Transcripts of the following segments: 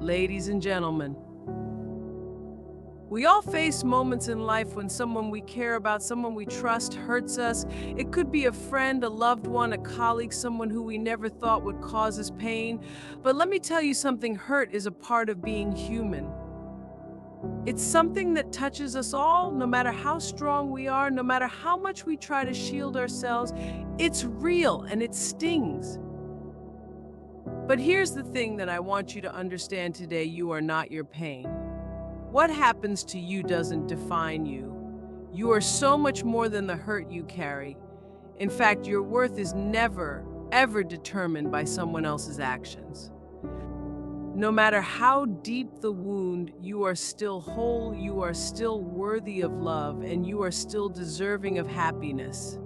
Ladies and gentlemen, we all face moments in life when someone we care about, someone we trust, hurts us. It could be a friend, a loved one, a colleague, someone who we never thought would cause us pain. But let me tell you something, hurt is a part of being human. It's something that touches us all, no matter how strong we are, no matter how much we try to shield ourselves. It's real and it stings. But here's the thing that I want you to understand today: you are not your pain. What happens to you doesn't define you. You are so much more than the hurt you carry. In fact, your worth is never, ever determined by someone else's actions. No matter how deep the wound, you are still whole, you are still worthy of love, and you are still deserving of happiness.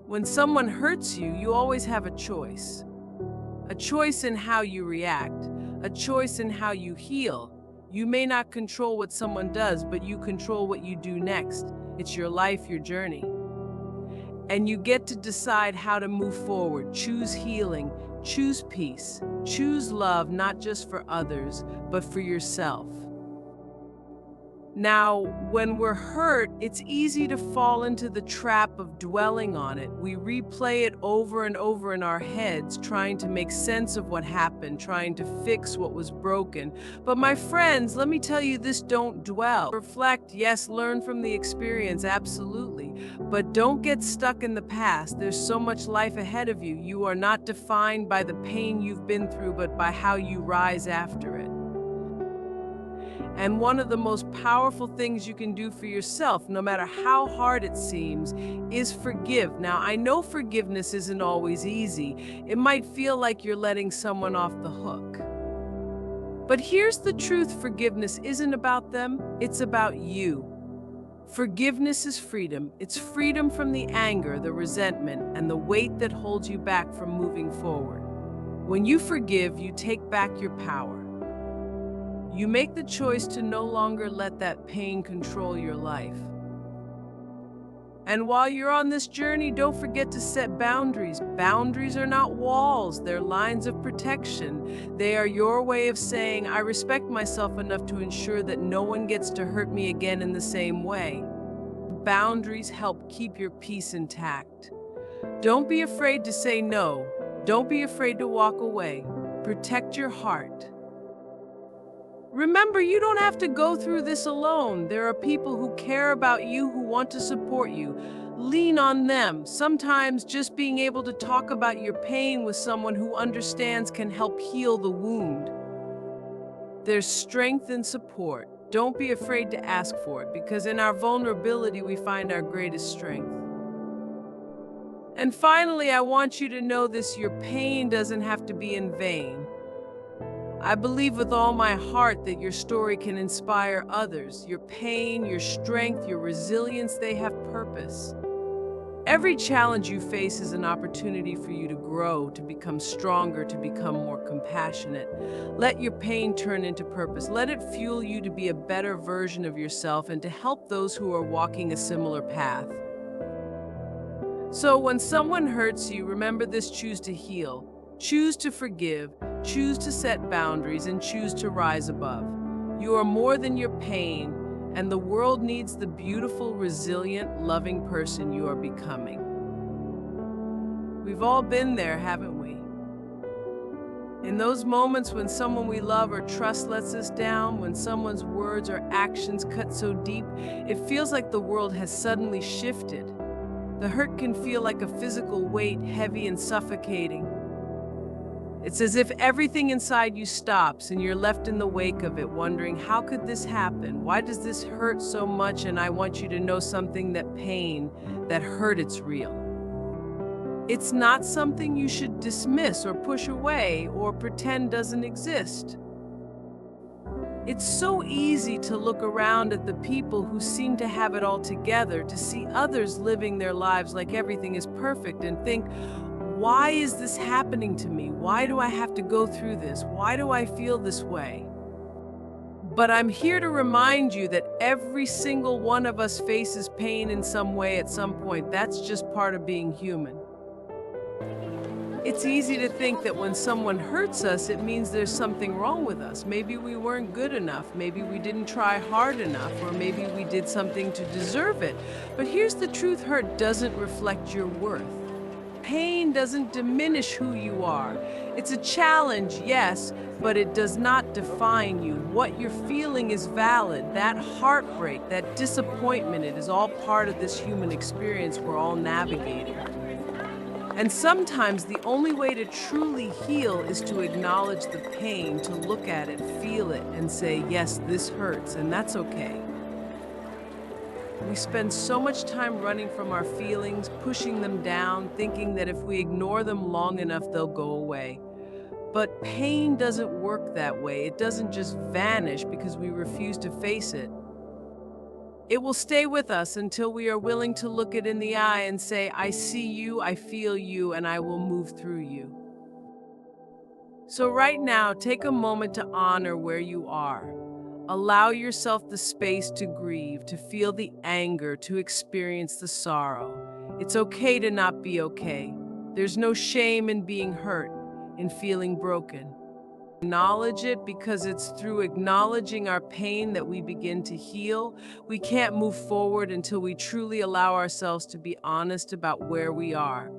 When someone hurts you, you always have a choice. A choice in how you react, a choice in how you heal. You may not control what someone does, but you control what you do next. It's your life, your journey. And you get to decide how to move forward. Choose healing, choose peace, choose love, not just for others, but for yourself. Now, when we're hurt, it's easy to fall into the trap of dwelling on it. We replay it over and over in our heads, trying to make sense of what happened, trying to fix what was broken. But my friends, let me tell you this: don't dwell. Reflect, yes, learn from the experience, absolutely. But don't get stuck in the past. There's so much life ahead of you. You are not defined by the pain you've been through, but by how you rise after it. And one of the most powerful things you can do for yourself, no matter how hard it seems, is forgive. Now, I know forgiveness isn't always easy. It might feel like you're letting someone off the hook. But here's the truth: forgiveness isn't about them, it's about you. Forgiveness is freedom. It's freedom from the anger, the resentment, and the weight that holds you back from moving forward. When you forgive, you take back your power. You make the choice to no longer let that pain control your life. And while you're on this journey, don't forget to set boundaries. Boundaries are not walls, they're lines of protection. They are your way of saying, I respect myself enough to ensure that no one gets to hurt me again in the same way. Boundaries help keep your peace intact. Don't be afraid to say no. Don't be afraid to walk away. Protect your heart. Remember, you don't have to go through this alone. There are people who care about you, who want to support you. Lean on them. Sometimes just being able to talk about your pain with someone who understands can help heal the wound. There's strength in support. Don't be afraid to ask for it, because in our vulnerability, we find our greatest strength. And finally, I want you to know this: your pain doesn't have to be in vain. I believe with all my heart that your story can inspire others. Your pain, your strength, your resilience, they have purpose. Every challenge you face is an opportunity for you to grow, to become stronger, to become more compassionate. Let your pain turn into purpose. Let it fuel you to be a better version of yourself and to help those who are walking a similar path. So when someone hurts you, remember this: choose to heal, choose to forgive, choose to set boundaries, and choose to rise above. You are more than your pain, and the world needs the beautiful, resilient, loving person you are becoming. We've all been there, haven't we? In those moments when someone we love or trust lets us down, when someone's words or actions cut so deep, it feels like the world has suddenly shifted. The hurt can feel like a physical weight, heavy and suffocating. It's as if everything inside you stops and you're left in the wake of it, wondering, how could this happen? Why does this hurt so much? And I want you to know something: that pain, that hurt, it's real. It's not something you should dismiss or push away or pretend doesn't exist. It's so easy to look around at the people who seem to have it all together, to see others living their lives like everything is perfect, and think, why is this happening to me? Why do I have to go through this? Why do I feel this way? But I'm here to remind you that every single one of us faces pain in some way at some point. That's just part of being human. It's easy to think that when someone hurts us, it means there's something wrong with us. Maybe we weren't good enough, maybe we didn't try hard enough, or maybe we did something to deserve it. But here's the truth: hurt doesn't reflect your worth. Pain doesn't diminish who you are. It's a challenge, yes, but it does not define you. What you're feeling is valid. That heartbreak, that disappointment, it is all part of this human experience we're all navigating. And sometimes the only way to truly heal is to acknowledge the pain, to look at it, feel it, and say, yes, this hurts, and that's okay. We spend so much time running from our feelings, pushing them down, thinking that if we ignore them long enough, they'll go away. But pain doesn't work that way. It doesn't just vanish because we refuse to face it. It will stay with us until we are willing to look it in the eye and say, I see you, I feel you, and I will move through you. So right now, take a moment to honor where you are. Allow yourself the space to grieve, to feel the anger, to experience the sorrow. It's okay to not be okay. There's no shame in being hurt, in feeling broken. Acknowledge it, because it's through acknowledging our pain that we begin to heal. We can't move forward until we truly allow ourselves to be honest about where we are.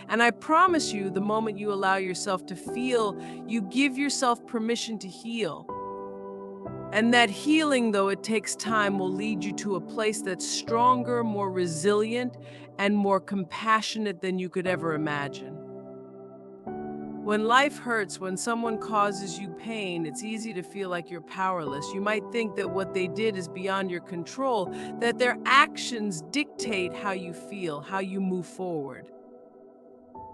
And I promise you, the moment you allow yourself to feel, you give yourself permission to heal. And that healing, though it takes time, will lead you to a place that's stronger, more resilient, and more compassionate than you could ever imagine. When life hurts, when someone causes you pain, it's easy to feel like you're powerless. You might think that what they did is beyond your control, that their actions dictate how you feel, how you move forward.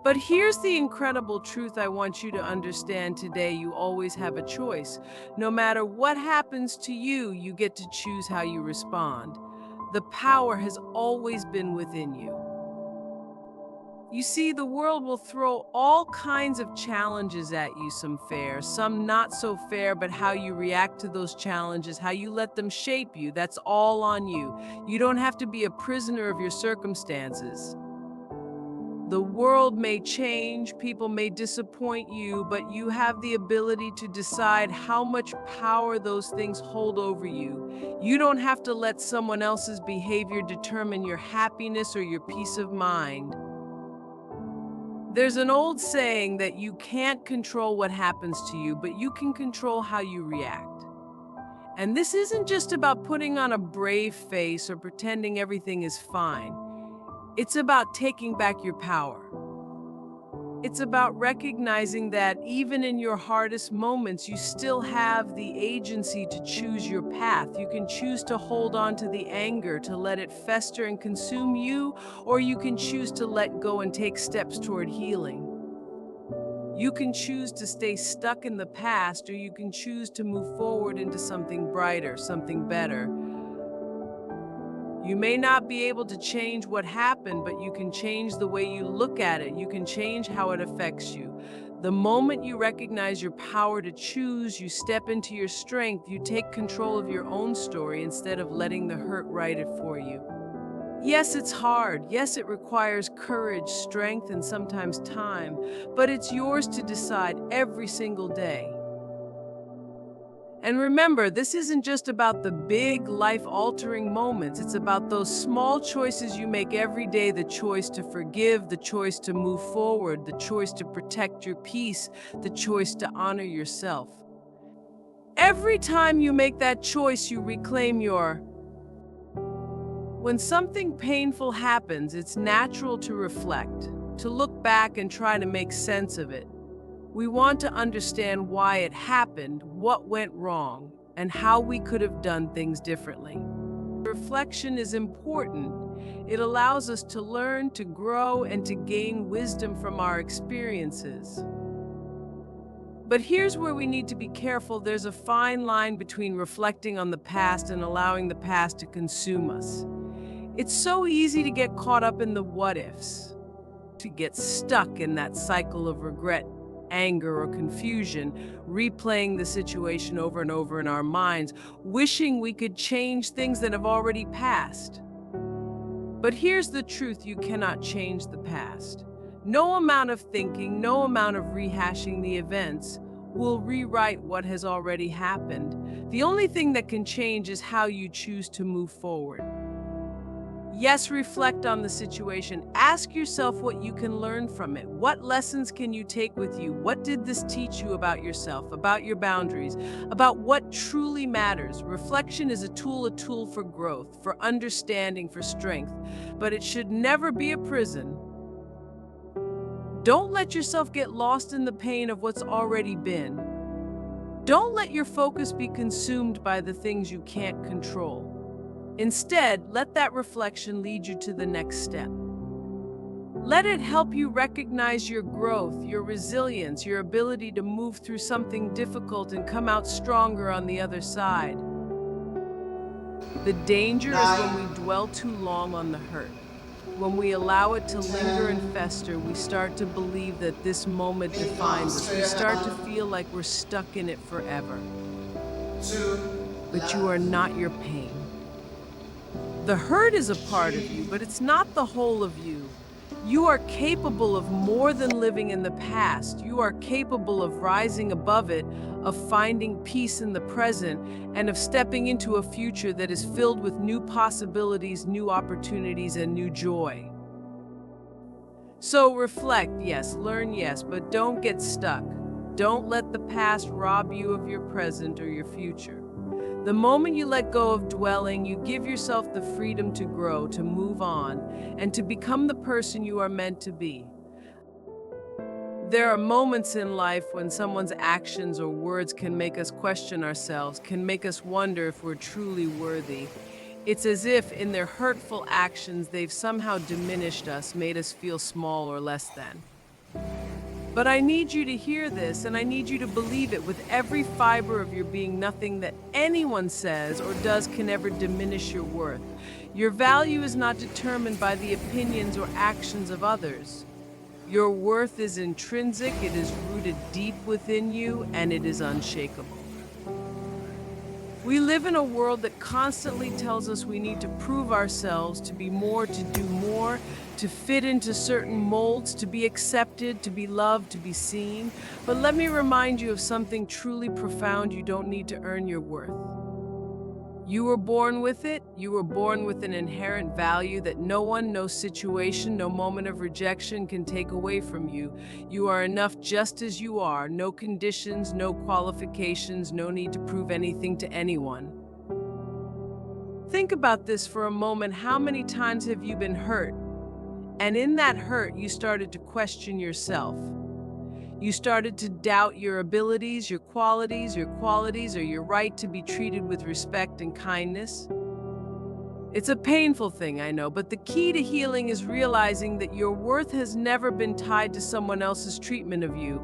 But here's the incredible truth I want you to understand today: you always have a choice. No matter what happens to you, you get to choose how you respond. The power has always been within you. You see, the world will throw all kinds of challenges at you, some fair, some not so fair, but how you react to those challenges, how you let them shape you, that's all on you. You don't have to be a prisoner of your circumstances. The world may change, people may disappoint you, but you have the ability to decide how much power those things hold over you. You don't have to let someone else's behavior determine your happiness or your peace of mind. There's an old saying that you can't control what happens to you, but you can control how you react. And this isn't just about putting on a brave face or pretending everything is fine. It's about taking back your power. It's about recognizing that even in your hardest moments, you still have the agency to choose your path. You can choose to hold on to the anger, to let it fester and consume you, or you can choose to let go and take steps toward healing. You can choose to stay stuck in the past, or you can choose to move forward into something brighter, something better. You may not be able to change what happened, but you can change the way you look at it. You can change how it affects you. The moment you recognize your power to choose, you step into your strength, you take control of your own story instead of letting the hurt write it for you. Yes, it's hard. Yes, it requires courage, strength, and sometimes time, but it's yours to decide every single day. And remember, this isn't just about the big, life-altering moments. It's about those small choices you make every day: the choice to forgive, the choice to move forward, the choice to protect your peace, the choice to honor yourself. Every time you make that choice, you reclaim your... When something painful happens, it's natural to reflect, to look back and try to make sense of it. We want to understand why it happened, what went wrong, and how we could have done things differently. Reflection is important. It allows us to learn, to grow, and to gain wisdom from our experiences. But here's where we need to be careful. There's a fine line between reflecting on the past and allowing the past to consume us. It's so easy to get caught up in the what-ifs, to get stuck in that cycle of regret, anger, or confusion, replaying the situation over and over in our minds, wishing we could change things that have already passed. But here's the truth: you cannot change the past. No amount of thinking, no amount of rehashing the events will rewrite what has already happened. The only thing that can change is how you choose to move forward. Yes, reflect on the situation. Ask yourself what you can learn from it. What lessons can you take with you? What did this teach you about yourself, about your boundaries, about what truly matters? Reflection is a tool for growth, for understanding, for strength, but it should never be a prison. Don't let yourself get lost in the pain of what's already been. Don't let your focus be consumed by the things you can't control. Instead, let that reflection lead you to the next step. Let it help you recognize your growth, your resilience, your ability to move through something difficult and come out stronger on the other side. The danger is when we dwell too long on the hurt. When we allow it to linger and fester, we start to believe that this moment defines us. We start to feel like we're stuck in it forever. But you are not your pain. The hurt is a part of you, but it's not the whole of you. You are capable of more than living in the past. You are capable of rising above it, of finding peace in the present, and of stepping into a future that is filled with new possibilities, new opportunities, and new joy. So reflect, yes, learn, yes, but don't get stuck. Don't let the past rob you of your present or your future. The moment you let go of dwelling, you give yourself the freedom to grow, to move on, and to become the person you are meant to be. There are moments in life when someone's actions or words can make us question ourselves, can make us wonder if we're truly worthy. It's as if in their hurtful actions, they've somehow diminished us, made us feel small or less than. But I need you to hear this, and I need you to believe it with every fiber of your being. Nothing that anyone says or does can ever diminish your worth. Your value is not determined by the opinions or actions of others. Your worth is intrinsic, it is rooted deep within you, and it is unshakable. We live in a world that constantly tells us we need to prove ourselves, to be more, to do more, to fit into certain molds, to be accepted, to be loved, to be seen. But let me remind you of something truly profound. You don't need to earn your worth. You were born with it. You were born with an inherent value that no one, no situation, no moment of rejection can take away from you. You are enough just as you are. No conditions, no qualifications, no need to prove anything to anyone. Think about this for a moment. How many times have you been hurt? And in that hurt, you started to question yourself. You started to doubt your abilities, your qualities, or your right to be treated with respect and kindness. It's a painful thing, I know, but the key to healing is realizing that your worth has never been tied to someone else's treatment of you.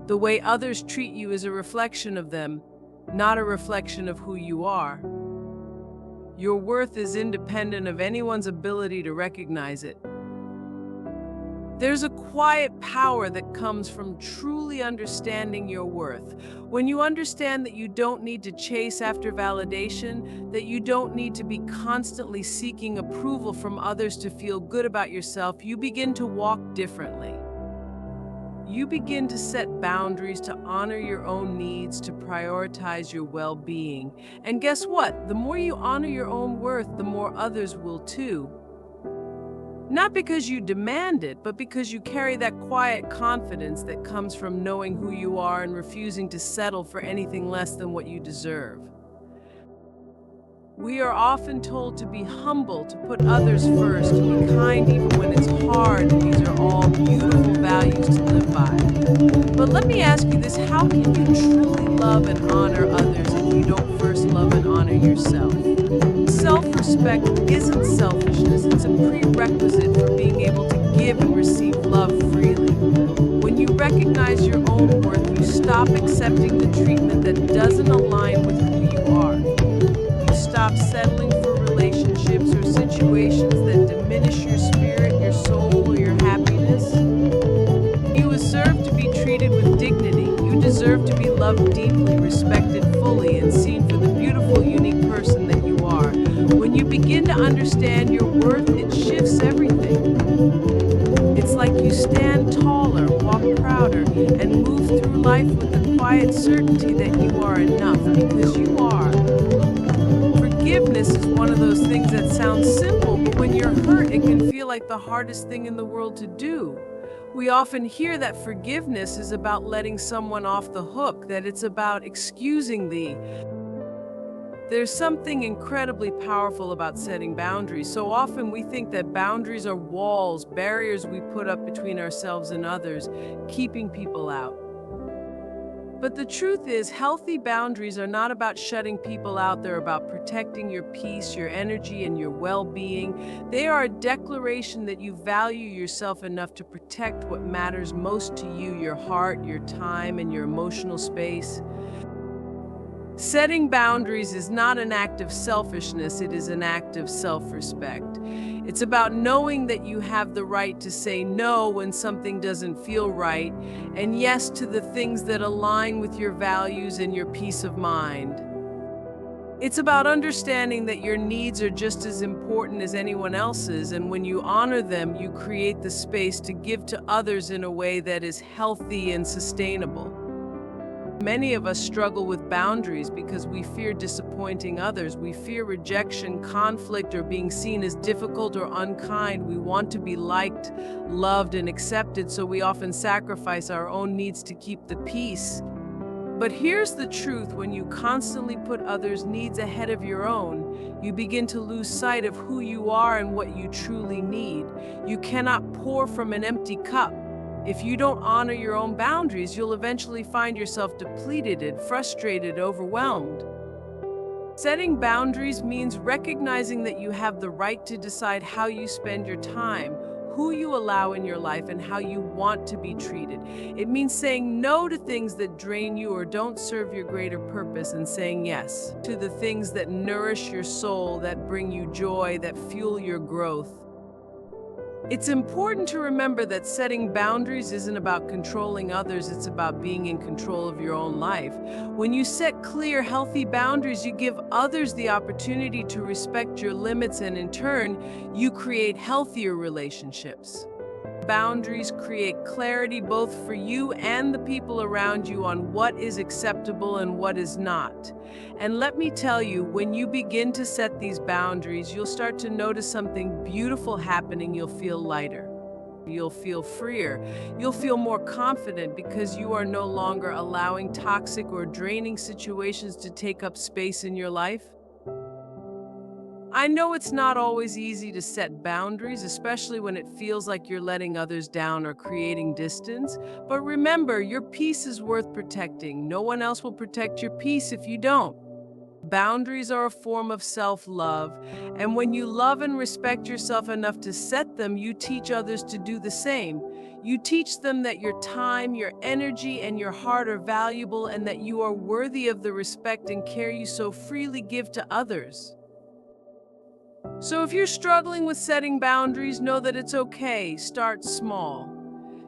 The way others treat you is a reflection of them, not a reflection of who you are. Your worth is independent of anyone's ability to recognize it. There's a quiet power that comes from truly understanding your worth. When you understand that you don't need to chase after validation, that you don't need to be constantly seeking approval from others to feel good about yourself, you begin to walk differently. You begin to set boundaries, to honor your own needs, to prioritize your well-being. And guess what? The more you honor your own worth, the more others will too. Not because you demand it, but because you carry that quiet confidence that comes from knowing who you are and refusing to settle for anything less than what you deserve. We are often told to be humble, to put others first, to be kind even when it's hard. These are all beautiful values to live by. But let me ask you this, how can you truly love and honor others if you don't first love and honor yourself? Self-respect isn't selfishness, it's a prerequisite for being able to give and receive love freely. When you recognize your own worth, you stop accepting the treatment that doesn't align with who you are. You stop settling for relationships or situations that diminish your spirit, your soul, or your happiness. You deserve to be treated with dignity. You deserve to be loved deeply, respected fully, and seen for the beautiful, unique person that you are. When you begin to understand your worth, it shifts everything. It's like you stand quiet certainty that you are enough because you are. Forgiveness is one of those things that sounds simple, but when you're hurt, it can feel like the hardest thing in the world to do. We often hear that forgiveness is about letting someone off the hook, that it's about excusing the. There's something incredibly powerful about setting boundaries. So often we think that boundaries are walls, barriers we put up between ourselves and others, keeping people out. But the truth is, healthy boundaries are not about shutting people out. They're about protecting your peace, your energy, and your well-being. They are a declaration that you value yourself enough to protect what matters most to you, your heart, your time, and your emotional space. Setting boundaries is not an act of selfishness, it is an act of self-respect. It's about knowing that you have the right to say no when something doesn't feel right, and yes to the things that align with your values and your peace of mind. It's about understanding that your needs are just as important as anyone else's, and when you honor them, you create the space to give to others in a way that is healthy and sustainable. Many of us struggle with boundaries because we fear disappointing others. We fear rejection, conflict, or being seen as difficult or unkind. We want to be liked, loved, and accepted, so we often sacrifice our own needs to keep the peace. But here's the truth: when you constantly put others' needs ahead of your own, you begin to lose sight of who you are and what you truly need. You cannot pour from an empty cup. If you don't honor your own boundaries, you'll eventually find yourself depleted, frustrated, overwhelmed. Setting boundaries means recognizing that you have the right to decide how you spend your time, who you allow in your life, and how you want to be treated. It means saying no to things that drain you or don't serve your greater purpose, and saying yes to the things that nourish your soul, that bring you joy, that fuel your growth. It's important to remember that setting boundaries isn't about controlling others, it's about being in control of your own life. When you set clear, healthy boundaries, you give others the opportunity to respect your limits, and in turn, you create healthier relationships. Boundaries create clarity both for you and the people around you on what is acceptable and what is not. And let me tell you, when you begin to set these boundaries, you'll start to notice something beautiful happening. You'll feel lighter. You'll feel freer. You'll feel more confident because you are no longer allowing toxic or draining situations to take up space in your life. I know it's not always easy to set boundaries, especially when it feels like you're letting others down or creating distance. But remember, your peace is worth protecting. No one else will protect your peace if you don't. Boundaries are a form of self-love, and when you love and respect yourself enough to set them, you teach others to do the same. You teach them that your time, your energy, and your heart are valuable, and that you are worthy of the respect and care you so freely give to others. So if you're struggling with setting boundaries, know that it's okay. Start small.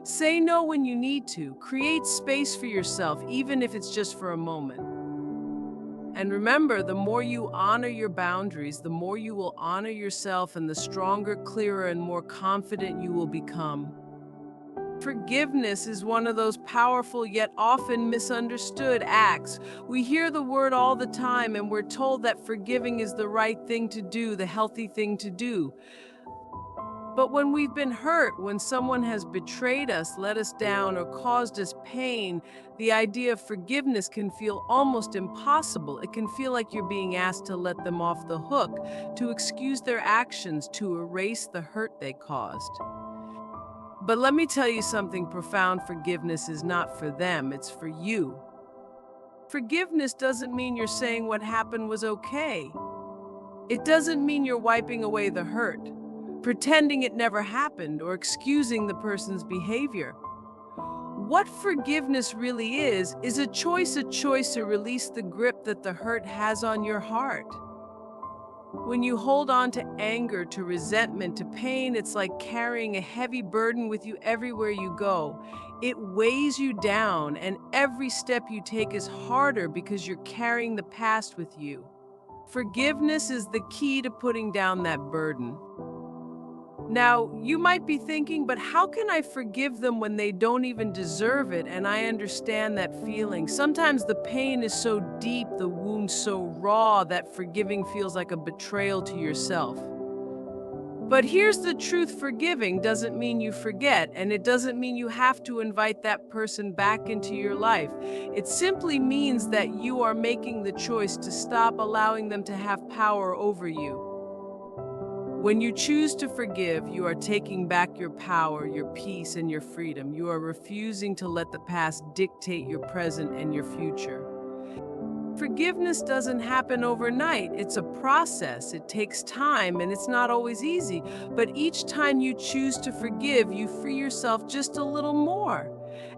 Say no when you need to. Create space for yourself, even if it's just for a moment. And remember, the more you honor your boundaries, the more you will honor yourself, and the stronger, clearer, and more confident you will become. Forgiveness is one of those powerful yet often misunderstood acts. We hear the word all the time, and we're told that forgiving is the right thing to do, the healthy thing to do. But when we've been hurt, when someone has betrayed us, let us down, or caused us pain, the idea of forgiveness can feel almost impossible. It can feel like you're being asked to let them off the hook, to excuse their actions, to erase the hurt they caused. But let me tell you something profound: forgiveness is not for them, it's for you. Forgiveness doesn't mean you're saying what happened was okay. It doesn't mean you're wiping away the hurt, pretending it never happened, or excusing the person's behavior. What forgiveness really is a choice to release the grip that the hurt has on your heart. When you hold on to anger, to resentment, to pain, it's like carrying a heavy burden with you everywhere you go. It weighs you down, and every step you take is harder because you're carrying the past with you. Forgiveness is the key to putting down that burden. Now, you might be thinking, but how can I forgive them when they don't even deserve it? And I understand that feeling. Sometimes the pain is so deep, the wound so raw, that forgiving feels like a betrayal to yourself. But here's the truth: forgiving doesn't mean you forget, and it doesn't mean you have to invite that person back into your life. It simply means that you are making the choice to stop allowing them to have power over you. When you choose to forgive, you are taking back your power, your peace, and your freedom. You are refusing to let the past dictate your present and your future. Forgiveness doesn't happen overnight. It's a process. It takes time and it's not always easy. But each time you choose to forgive, you free yourself just a little more.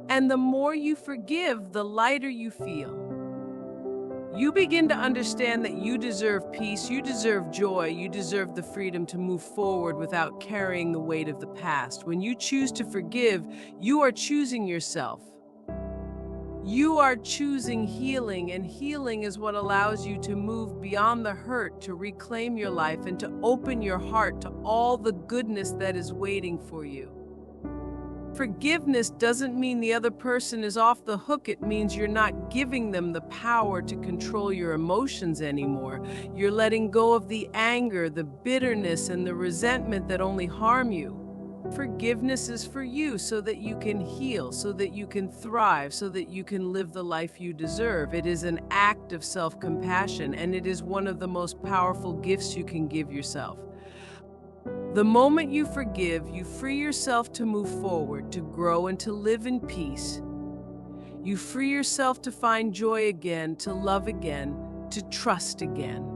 And the more you forgive, the lighter you feel. You begin to understand that you deserve peace, you deserve joy, you deserve the freedom to move forward without carrying the weight of the past. When you choose to forgive, you are choosing yourself. You are choosing healing, and healing is what allows you to move beyond the hurt, to reclaim your life, and to open your heart to all the goodness that is waiting for you. Forgiveness doesn't mean the other person is off the hook. It means you're not giving them the power to control your emotions anymore. You're letting go of the anger, the bitterness, and the resentment that only harm you. Forgiveness is for you so that you can heal, so that you can thrive, so that you can live the life you deserve. It is an act of self-compassion, and it is one of the most powerful gifts you can give yourself. The moment you forgive, you free yourself to move forward, to grow, and to live in peace. You free yourself to find joy again, to love again, to trust again.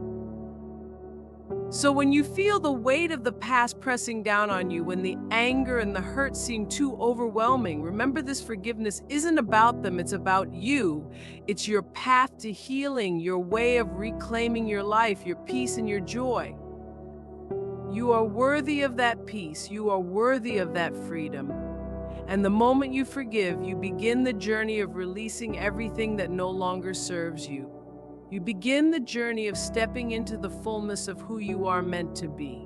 So when you feel the weight of the past pressing down on you, when the anger and the hurt seem too overwhelming, remember, this forgiveness isn't about them, it's about you. It's your path to healing, your way of reclaiming your life, your peace, and your joy. You are worthy of that peace, you are worthy of that freedom. And the moment you forgive, you begin the journey of releasing everything that no longer serves you. You begin the journey of stepping into the fullness of who you are meant to be.